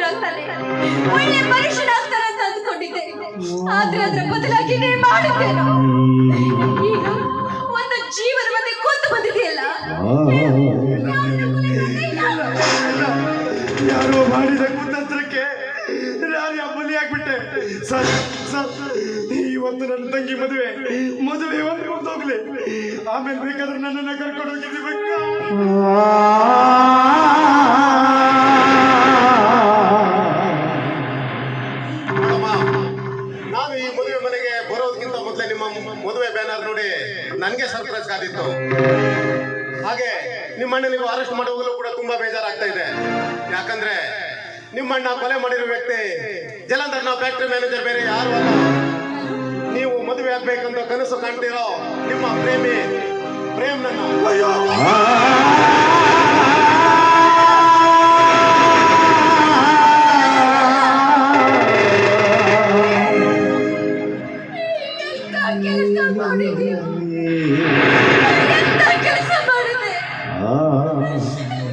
ದೇವರಾಗ್ತಾನೆ, ಒಳ್ಳೆ ಮನುಷ್ಯನಾಗ್ತಾನೆ ಅಂತ ಅಂದ್ಕೊಂಡಿದ್ದೆ. ಆದ್ರೆ ಅದರ ಬದಲಾಗಿ ನೀ ಮಾಡಿದ್ದೇನು? ಈಗ ಒಂದು ಜೀವನ ಮತ್ತೆ ಕೊಂದು ಬಂದಿದೆಯಲ್ಲ. ಯಾರೋ ಮಾಡಿದ ಕುತಂತ್ರಕ್ಕೆ ನಾನು ಬಲಿಯಾಗ್ಬಿಟ್ಟೆ. ಸರ್ ಇವತ್ತು ನನ್ನ ತಂಗಿ ಮದುವೆ ಒಂದು ಹೋಗ್ಲಿ, ಆಮೇಲೆ ಬೇಕಾದ್ರೆ ನನ್ನನ್ನ ಕರ್ಕೊಂಡು ಹೋಗಿರ್ಬೇಕು. ನಾನು ಈ ಮದುವೆ ಮನೆಗೆ ಬರೋದಕ್ಕಿಂತ ಮೊದಲೇ ನಿಮ್ಮ ಮದುವೆ ಬ್ಯಾನರ್ ನೋಡಿ ನನಗೆ ಸರ್ಪ್ರೈಸ್ ಕಾದಿತ್ತು. ಹಾಗೆ ನಿಮ್ಮಣ್ಣ ನೀವು ಅರೆಸ್ಟ್ ಮಾಡುವಾಗಲೂ ಕೂಡ ತುಂಬಾ ಬೇಜಾರಾಗ್ತಾ ಇದೆ. ಯಾಕಂದ್ರೆ ನಿಮ್ಮಣ್ಣ ಕೊಲೆ ಮಾಡಿರೋ ವ್ಯಕ್ತಿ ಜಲಂಧರ್ನ ಫ್ಯಾಕ್ಟರಿ ಮ್ಯಾನೇಜರ್ ಬೇರೆ ಯಾರು ಅಲ್ಲ, ನೀವು ಮದುವೆ ಆಗ್ಬೇಕಂತ ಕನಸು ಕಾಣ್ತಿರೋ ನಿಮ್ಮ ಪ್ರೇಮಿ ಪ್ರೇಮ್ ನನ್ನ.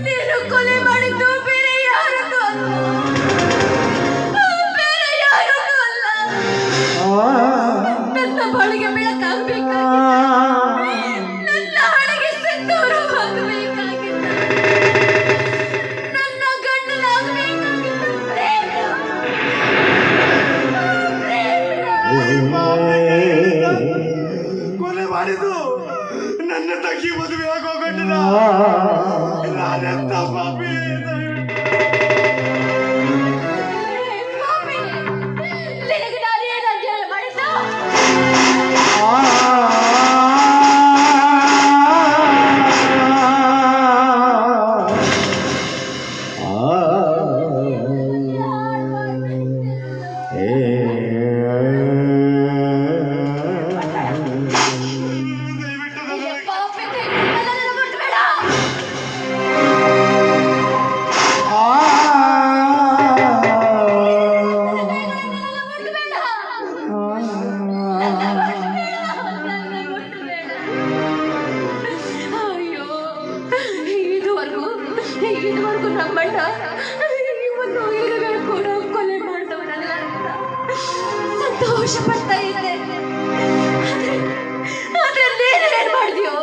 ನೀನು ಕೊಲೆ ಮಾಡಿದ್ದು ಬೇರೆ ಯಾರನ್ನು ಅಲ್ಲ, ನನ್ನ ಬಾಳಿಗೆ ಬೆಳಕಾಗಬೇಕಾಗಿತ್ತು, ನನ್ನ ಹಣೆಗೆ ಸಿಂಧೂರವಾಗಬೇಕಾಗಿತ್ತು, ನನ್ನ ಗಂಡನಾಗಬೇಕಾಗಿತ್ತು ಕೊಲೆ ಮಾಡಿದ್ದು ನನ್ನ ತಂಗಿ ಮದುವೆ ಆಗೋಗಟ್ಟಿನ ನಾನೆಂತ ಪಾಪಿ. ಇದುವರೆಗೂ ನಮ್ಮಣ್ಣ ಒಂದು ಇರುವೆ ಕೂಡ ಕೊಲೆ ಮಾಡಿದವನಲ್ಲ ಅಂತ ಸಂತೋಷ ಪಡ್ತಾ ಇದ್ದೆ. ಆದ್ರೆ ನೀನೇನ್ ಮಾಡಿದ್ಯೋ?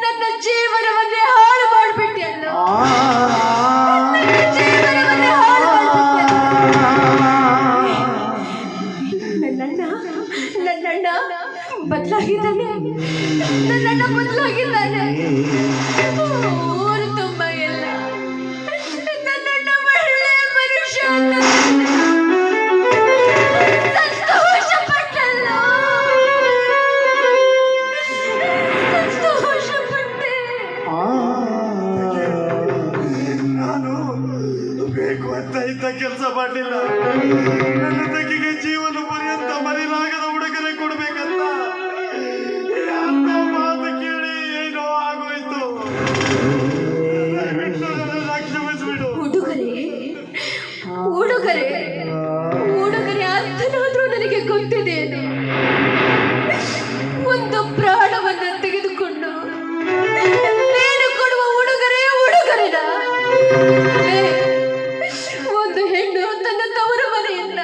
ನನ್ನ ಜೀವನವನ್ನೇ ಹಾಳು ಮಾಡ್ಬಿಟ್ಟಿಯಲ್ಲ, ನನ್ನ ಜೀವನವನ್ನೇ ಹಾಳು ಮಾಡ್ಬಿಟ್ಟಿಯಲ್ಲ. ನನ್ನಣ್ಣ ಬದಲಾಗಿದ್ದಾನೆ, ನನ್ನಣ್ಣ ಬದಲಾಗಿದ್ದಾನೆ. ಊರು ತುಂಬ ಎಲ್ಲ ನನ್ನಣ್ಣ ಒಳ್ಳೆ ಮನುಷ್ಯ ಸಂತೋಷ ಪಟ್ಟಲ್ಲ, ಸಂತೋಷ ಪಟ್ಟೆ. ನಾನು ಬೇಕು ಅಂತ ಇಂಥ ಕೆಲಸ ಮಾಡಲಿಲ್ಲ. ನನ್ನ ತಂಗಿಗೆ ಜೀವನ ಪರ್ಯಂತ ಮರಿಲಾಗದ ಉಡುಗೊರೆ ಕೊಡ್ಬೇಕಂತ ಯಾರ ಮಾತು ಕೇಳಿ ಏನೋ ಆಗೋಯ್ತು. ಕ್ಷಮಿಸ್ಬಿಡು. ಉಡುಗೊರೆ ಅರ್ಥನಾದ್ರೂ ನನಗೆ ಗೊತ್ತಿದೆ. ಒಂದು ಪ್ರಾಣವನ್ನ ತೆಗೆದುಕೊಂಡು ನೀನು ಕೊಡುವ ಉಡುಗೊರೆನ ಒಂದು ಹೆಣ್ಣು ತನ್ನ ತವರು ಮನೆಯನ್ನ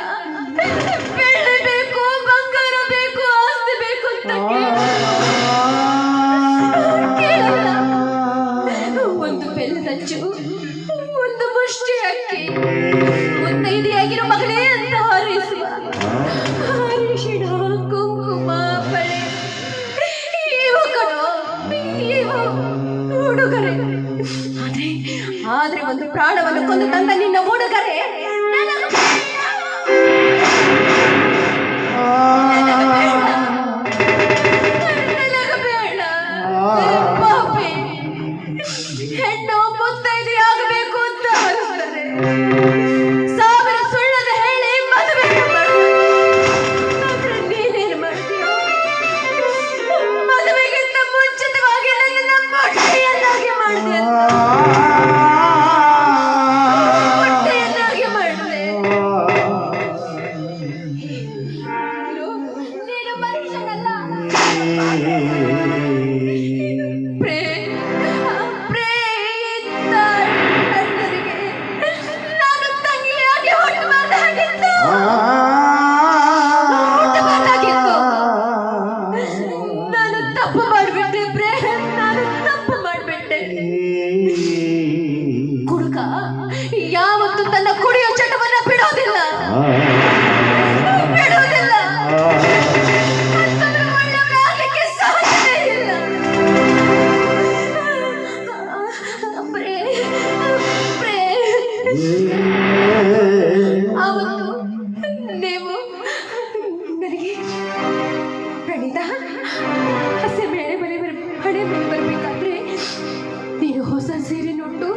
ಬೆಳ್ಳಿ ಬೇಕು, ಬಂಗಾರ ಬೇಕು, ಆಸ್ತಿ ಬೇಕು ಅಂತ ಕೇಳಲ್ಲ. ಒಂದು ಬೆಲ್ಲದಚ್ಚು, ಒಂದು ಮುಷ್ಟಿ ಅಕ್ಕಿ, ಮುತ್ತೈದೆಯಾಗಿರೋ ಮಗಳೇ ಅಂತ ಹಾರೈಸುವ ಅರಿಶಿಣ, ಕುಂಕುಮ, ಬಳೆ, ಇವು ಕಣೋ ಇವು ಉಡುಗೊರೆ. ಆದ್ರೆ ಒಂದು ಪ್ರಾಣವನ್ನು ಕೊಂದು ತಂದ ನಿನ್ನ ಉಡುಗೊರೆ ಬೇಡ. ಪಾಪಿ ಹೆಣ್ಣು ಮುತ್ತೈದೆ ಆಗಬೇಕು ಅಂತ ಅನಿಸ್ತಾರೆ, ಸಾವಿರ ಸುಳ್ಳದ ಹೇಳಿ ಮದುವೆ ಆದ್ರೆ ನೀನೇನು ಮಾಡ್ತೀಯೋ? ಮದುವೆಗಿಂತ ಮುಂಚಿತವಾಗಿ ನನ್ನ ಮೊಟ್ಟೆಯನ್ನಾಗಿ ಮಾಡಿದೆ, ಮೊಟ್ಟೆಯನ್ನಾಗಿ ಮಾಡಿದೆ. ನೀನು ಮನುಷ್ಯನಲ್ಲ. ಯಾವತ್ತೂ ತನ್ನ ಕುಡಿಯೋ ಚಟವನ್ನ ಬಿಡೋದಿಲ್ಲ ಬಿಡೋದಿಲ್ಲ. ಅಂತಂದ್ರೆ ಒಳ್ಳೆಯವನಾಗ್ಲಿಕ್ಕೆ ಸಾಧ್ಯವೇ ಇಲ್ಲ. ಅವತ್ತು ನೀವು ನನಗೆ ಪ್ರಣೀತ ಹಸೆ ಮೇಲೆ ಹಣೆ ಮೇಲೆ ಬರಬೇಕಾದ್ರೆ ನೀನು ಹೊಸ ಸೀರೆ ನೋಟ್ಟು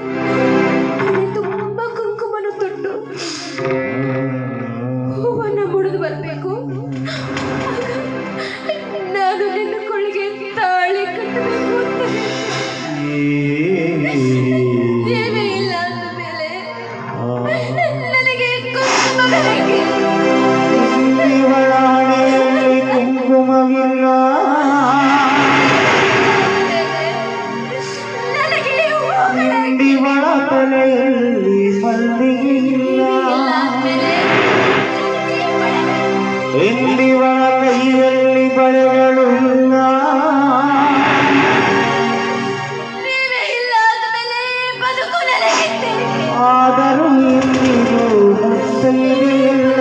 ಹಣೆ ತುಂಬ ಕುಂಕುಮನು ತೊಟ್ಟು ಹೂವನ್ನ ಮುಡಿದು ಬರಬೇಕು. ನಾನು ನಿನ್ನ ಕೊಳ್ಳಿಗೆ ತಾಳಿ ಕಟ್ಟಬೇಕು ಅಂತ ನೀವೇ ಇಲ್ಲ ಅಂದ ಮೇಲೆ ನನಗೆ ಕುಂಕುಮಗಳಿಗೆ ಕುಂಕುಮವಿಲ್ಲ ನನಗೆ ಹೂವುಗಳೇ ದಿವಳ ತಲೆಯಲ್ಲಿ ಮಲ್ಲಿಗೆ ಇಲ್ಲ ಎಂದಿವಳ ಕೈಯಲ್ಲಿ ಬಳೆಗಳು ಇಲ್ಲ ನೀವೇ ಇಲ್ಲ ಅಂದಮೇಲೆ ಬದುಕು ನನಗಿತ್ತೆ. ಆದರೂ ಇಂದಿಗೂ ಮುತ್ತೈದೆ ಇಲ್ಲ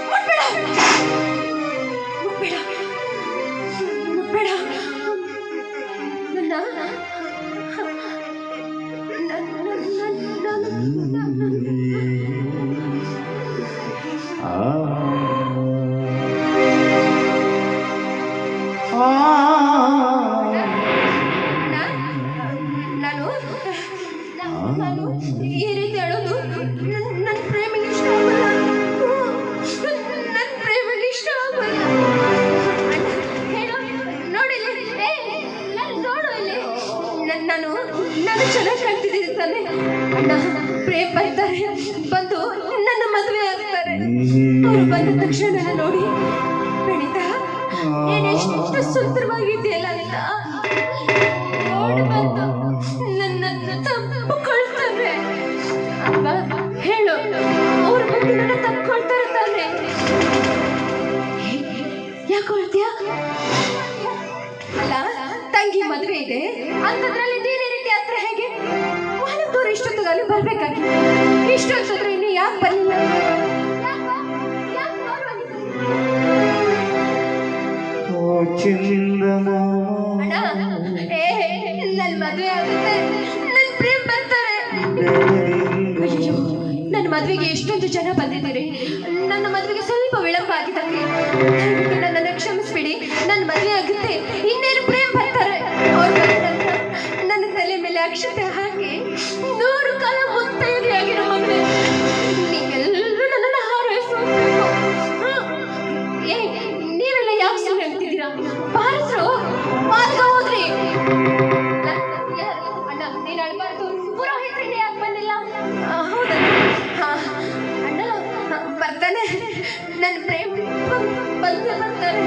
ಮುಟ್ಬೇಡ ಮುಟ್ಬೇಡ ನನ್ನ ನಾನು ಈ ರೀತಿ ಹೇಳೋದು ನನ್ನ ಪ್ರೇಮಿಗೆ ಇಷ್ಟ ಆಗಲ್ಲ. ನನ್ನ ಪ್ರೇಮಿಗೆ ಇಷ್ಟ ಆಗಲ್ಲ. ಹೇಳು ನೋಡಿಲ್ಲಿ ನೋಡು ಇಲ್ಲಿ ನಾನು ಚೆನ್ನಾಗಿ ಕಾಣ್ತಿದ್ದೀನಿ ತಾನೆ. ಅಣ್ಣ ಪ್ರೇಮ್ ಬರ್ತಾರೆ, ಬಂದು ನನ್ನ ಮದುವೆ ಆಗ್ತಾರೆ. ಅವ್ರು ಬಂದ ತಕ್ಷಣ ನನ್ನ ನೋಡಿ ಪ್ರಣೀತ ನೀನೆಷ್ಟು ಸುಂದರವಾಗಿದೆಯಲ್ಲ ಅಂತ ನೋಡಿ ಬಂದು ನನ್ನನ್ನು ತಪ್ಪಿಕೊಳ್ತಾರೆ. ಅಮ್ಮ ಹೇಳು, ಅವ್ರು ಬಂದು ನನ್ನ ತಪ್ಪಿಕೊಳ್ತಾರೆ ತಾನೆ? ಯಾಕೊಳ್ತೀಯ? ಅಲ್ಲ ತಂಗಿ ಮದುವೆ ಇದೆ ಅಂತದ್ರಲ್ಲಿ ನೀನೇ ರೀತಿ ಹತ್ರ ಹೇಗೆ ಹೊಲದೂರು ಇಷ್ಟೊತ್ತಿಗಾಲು ಬರ್ಬೇಕಾಗಿ ಇಷ್ಟೊತ್ತಿದ್ರೆ ಇನ್ನು ಯಾಕೆ ಬರಲಿಲ್ಲ? ನನ್ ಮದುವೆ ಆಗುತ್ತೆ, ನನ್ ಪ್ರೇಮ್ ಬರ್ತಾರೆ. ಅಯ್ಯೋ ನನ್ನ ಮದುವೆಗೆ ಎಷ್ಟೊಂದು ಜನ ಬಂದಿದ್ದೀರಿ. ನನ್ನ ಮದುವೆಗೆ ಸ್ವಲ್ಪ ವಿಳಂಬ ಆಗಿದ್ದಕ್ಕೆ ನನ್ನನ್ನು ಕ್ಷಮಿಸ್ಬಿಡಿ. ನನ್ನ ಮದುವೆ ಆಗುತ್ತೆ, ಇನ್ನೇನು ಪ್ರೇಮ್ ಬರ್ತಾರೆ. ಅವ್ರು ಬಂದ ನಂತರ ನನ್ನ ತಲೆ ಮೇಲೆ ಅಕ್ಷತೆ ಹಾಕಿ 100 ಕಾಲ ಮುತ್ತೈದೆಯಾಗಿರೋ ಮದುವೆ ನೀವೆಲ್ಲರೂ ನನ್ನನ್ನು ಹಾರೈಸಬೇಕು. ನೀವೆಲ್ಲ ಯಾಕೆ ಸುಮ್ಮನೆ ಹೇಳ್ತಿದ್ದೀರಾ? ಬಾರಸ್ರು ಮಾರ್ಗ ಹೋದ್ರಿ. ಅಣ್ಣ ನೀನು ಅಳ್ಬಾರ್ದು. ಪುರೋಹಿತರಿಗೆ ಯಾಕೆ ಬಂದಿಲ್ಲ? ಹೌದಣ್ಣ. ಅಣ್ಣ ಬರ್ತಾನೆ, ನನ್ನ ಪ್ರೇಮ್ ಬಂದೇ ಬರ್ತಾರೆ.